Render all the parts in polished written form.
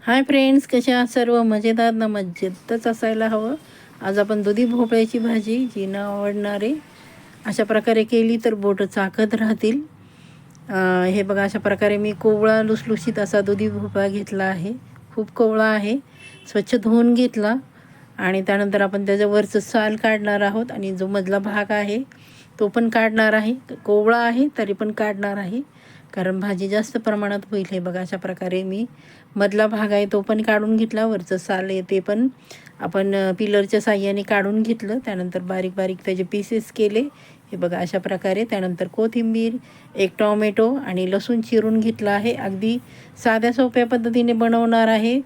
Hi friends, कशा आहात सर्व? मजेदार ना? मजेतच असायला हवं. आज आपण दुधी भोपळ्याची भाजी जी न आवडणारे अशा प्रकारे केली तर बोटं चाकत राहतील. हे बघा, अशा प्रकारे मी कोवळा लुसलुशीत असा दुधी भोपळा घेतला आहे. खूप कोवळा आहे. स्वच्छ धुवून घेतला आणि त्यानंतर आपण त्याच्यावरचं साल काढणार आहोत आणि जो मधला भाग आहे तो पण काढणार आहे. कोवळा आहे तरी पण काढणार आहे, कारण भाजी जास्त प्रमाणात होईल. हे बघा, अशा प्रकारे मी मधला भाग आहे तो पण काढून घेतला. वरचं साल आहे ते पण आपण पिलरच्या साह्याने काढून घेतलं. त्यानंतर बारीक बारीक त्याचे पीसेस केले. हे बघा, अशा प्रकारे. त्यानंतर कोथिंबीर, एक टॉमॅटो आणि लसूण चिरून घेतला आहे. अगदी साध्या सोप्या पद्धतीने बनवणार आहे,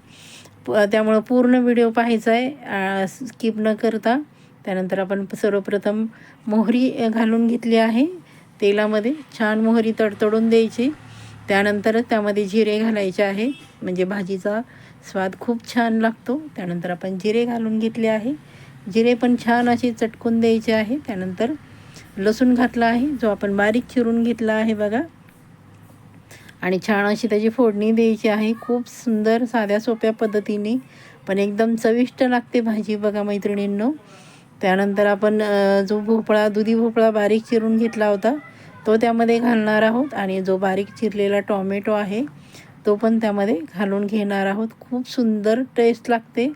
त्यामुळं पूर्ण व्हिडिओ पाहायचा आहे, स्किप न करता. त्यानंतर आपण सर्वप्रथम मोहरी घालून घेतली आहे तेलामध्ये. छान मोहरी तडतडून द्यायची. त्यानंतर त्यामध्ये जिरे घालायचे आहे, म्हणजे भाजीचा स्वाद खूप छान लागतो. त्यानंतर आपण जिरे घालून घेतले आहे. जिरे पण छान असे चटकून द्यायचे आहे. त्यानंतर लसूण घातला आहे, जो आपण बारीक चिरून घेतला आहे बघा, आणि छान अशी त्याची फोडणी द्यायची आहे. खूप सुंदर साध्या सोप्या पद्धतीने पण एकदम चविष्ट लागते भाजी बघा मैत्रिणींनो. त्यानंतर आपण जो भोपळा, दुधी भोपळा बारीक चिरून घेतला होता तो त्यामध्ये घालणार आहोत, आणि जो बारीक चिरलेला टॉमॅटो आहे तो पण त्यामध्ये घालून घेणार आहोत. खूप सुंदर टेस्ट लागते.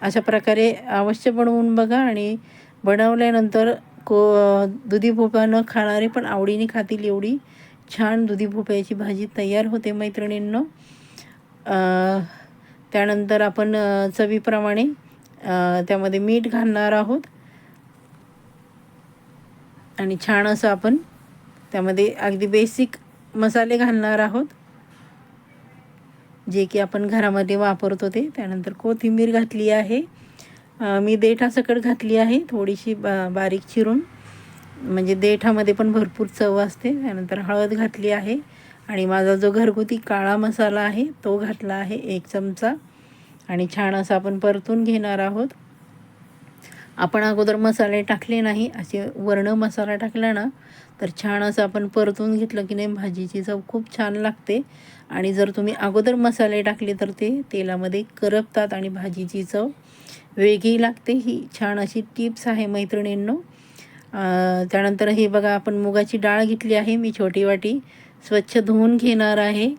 अशा प्रकारे अवश्य बनवून बघा, आणि बनवल्यानंतर दुधी भोपळा न खाणारे पण आवडीने खातील, एवढी छान दुधी भोपळ्याची भाजी तयार होते मैत्रिणींनो. त्यानंतर आपण चवीप्रमाणे त्यामध्ये मीठ घालणार आहोत, आणि छान असं आपण त्यामध्ये अगदी बेसिक मसाले घालणार आहोत, जे की आपण घरामध्ये वापरतो ते. त्यानंतर कोथिंबीर घातली आहे, मी देठासकट घातली आहे, थोडीशी बारीक चिरून, म्हणजे देठामध्ये पण भरपूर चव असते. त्यानंतर हळद घातली आहे, आणि माझा जो घरगुती काळा मसाला आहे तो घातला आहे 1 चमचा, आणि छान असं आपण परतून घेणार आहोत. आपण अगोदर मसाले टाकले नाही, असे वर्ण मसाला टाकला ना तर छान असं आपण परतून घेतलं की नाही भाजीची चव खूप छान लागते. आणि जर तुम्ही अगोदर मसाले टाकले तर ते तेलामध्ये करपतात आणि भाजीची चव वेगळी लागते. ही छान अशी टिप्स आहे मैत्रिणींनो. त्यानंतर हे बघा, आपण मुगाची डाळ घेतली आहे मी छोटी वाटी, स्वच्छ धुवून घेणार आहे,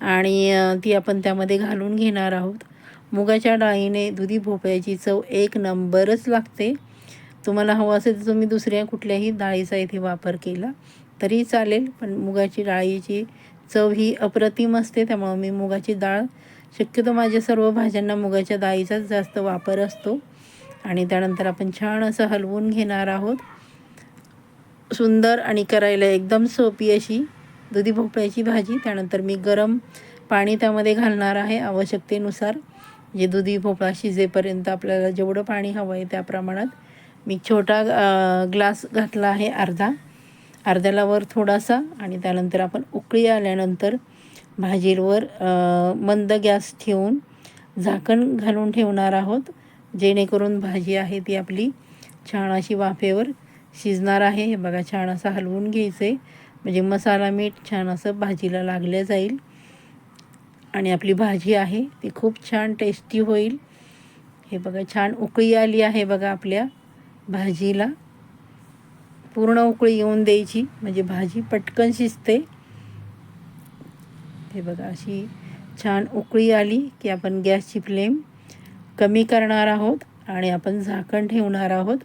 आणि ती आपण त्यामध्ये घालून घेणार आहोत. मुगाच्या डाळीने दुधी भोपळ्याची चव एक नंबरच लागते. तुम्हाला हवं असेल तर तुम्ही दुसऱ्या कुठल्याही डाळीचा इथे वापर केला तरी चालेल, पण मुगाची डाळीची चव ही अप्रतिम असते. त्यामुळे मी मुगाची डाळ, शक्यतो माझ्या सर्व भाज्यांना मुगाच्या डाळीचाच जास्त वापर असतो. आणि त्यानंतर आपण छान असं हलवून घेणार आहोत. सुंदर आणि करायला एकदम सोपी अशी दुधी भोपळ्याची भाजी. त्यानंतर मी गरम पाणी त्यामध्ये घालणार आहे आवश्यकतेनुसार, जे दुधी भोपळा शिजेपर्यंत आपल्याला जेवढं पाणी हवं आहे त्या प्रमाणात. मी छोटा ग्लास घातला आहे, अर्ध्याला वर थोडासा. आणि त्यानंतर आपण उकळी आल्यानंतर भाजीवर मंद गॅस ठेवून झाकण घालून ठेवणार आहोत, जेणेकरून भाजी आहे ती आपली छान अशी वाफेवर शिजणार आहे. हे बघा, छान असं हलवून घ्यायचं आहे, म्हणजे मसाला मीठ छान असं भाजीला लागलं जाईल, आणि आपली भाजी आहे ती खूप छान टेस्टी होईल. हे बघा, छान उकळी आली आहे बघा आपल्या भाजीला. पूर्ण उकळी येऊन द्यायची, म्हणजे भाजी पटकन शिजते. हे बघा, अशी छान उकळी आली की आपण गॅसची फ्लेम कमी करणार आहोत, आणि आपण झाकण ठेवणार आहोत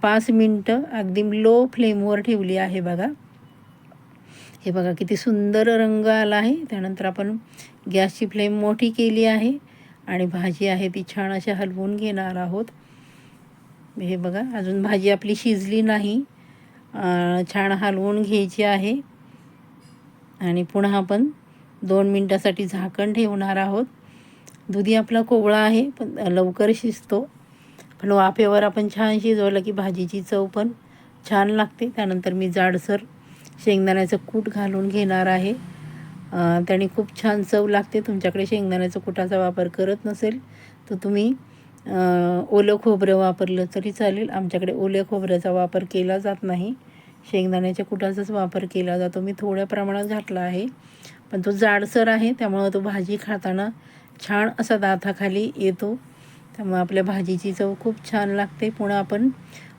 5 मिनटं. अगदी लो फ्लेमवर ठेवली आहे बघा. हे बघा, किती सुंदर रंग आला आहे. त्यानंतर आपण गॅसची फ्लेम मोठी केली आहे, आणि भाजी आहे ती छान अशा हलवून घेणार आहोत. हे बघा, अजून भाजी आपली शिजली नाही, छान हलवून घ्यायची आहे, आणि पुन्हा आपण 2 मिनटासाठी झाकण ठेवणार आहोत. दुधी आपला कोवळा आहे पण लवकर शिजतो, पण वाफेवर आपण छान शिजवलं की भाजीची चव पण छान लागते. त्यानंतर मी जाडसर शेंगदाण्याचं कूट घालून घेणार आहे, त्याने खूप छान चव लागते. तुमच्याकडे शेंगदाण्याचा कुटाचा वापर करत नसेल तर तुम्ही ओलं खोबरं वापरलं तरी चालेल. आमच्याकडे ओल्या खोबऱ्याचा वापर केला जात नाही, शेंगदाण्याच्या कुटाचाच वापर केला जातो. मी थोड्या प्रमाणात घातला आहे, पण तो जाडसर आहे त्यामुळं तो भाजी खाताना छान असा दाताखाली येतो. त्यामुळे आपल्या भाजीची चव खूप छान लागते. पुन्हा आपण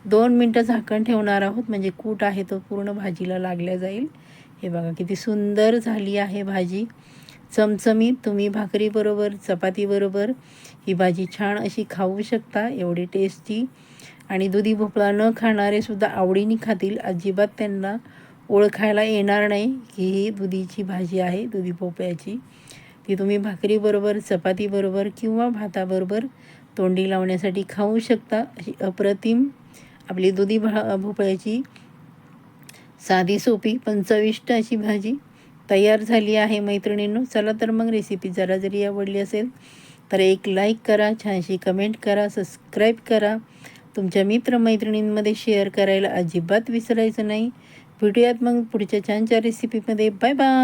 2 मिनटं झाकण ठेवणार आहोत, म्हणजे कूट आहे तो पूर्ण भाजीला लागल्या जाईल. हे बघा किती सुंदर झाली आहे भाजी, चमचमीत. तुम्ही भाकरीबरोबर, चपातीबरोबर ही भाजी छान अशी खाऊ शकता, एवढी टेस्टी. आणि दुधी भोपळा न खाणारे सुद्धा आवडीने खातील. अजिबात त्यांना ओळखायला येणार नाही की ही दुधीची भाजी आहे, दुधी भोपळ्याची. ती तुम्ही भाकरीबरोबर, चपातीबरोबर किंवा भाताबरोबर तोंडी लावण्यासाठी खाऊ शकता. अशी अप्रतिम आपली दुधी भोपळ्याची साधी सोपी पण चविष्ट अशी भाजी तयार झाली आहे मैत्रिणींनो. चला तर मग रेसिपी जरी आवडली असेल तर एक लाईक करा, छानशी कमेंट करा, सबस्क्राईब करा, तुमच्या मित्रमैत्रिणींमध्ये शेअर करायला अजिबात विसरायचं नाही. भेटूयात मग पुढच्या छानच्या रेसिपीमध्ये. Bye bye.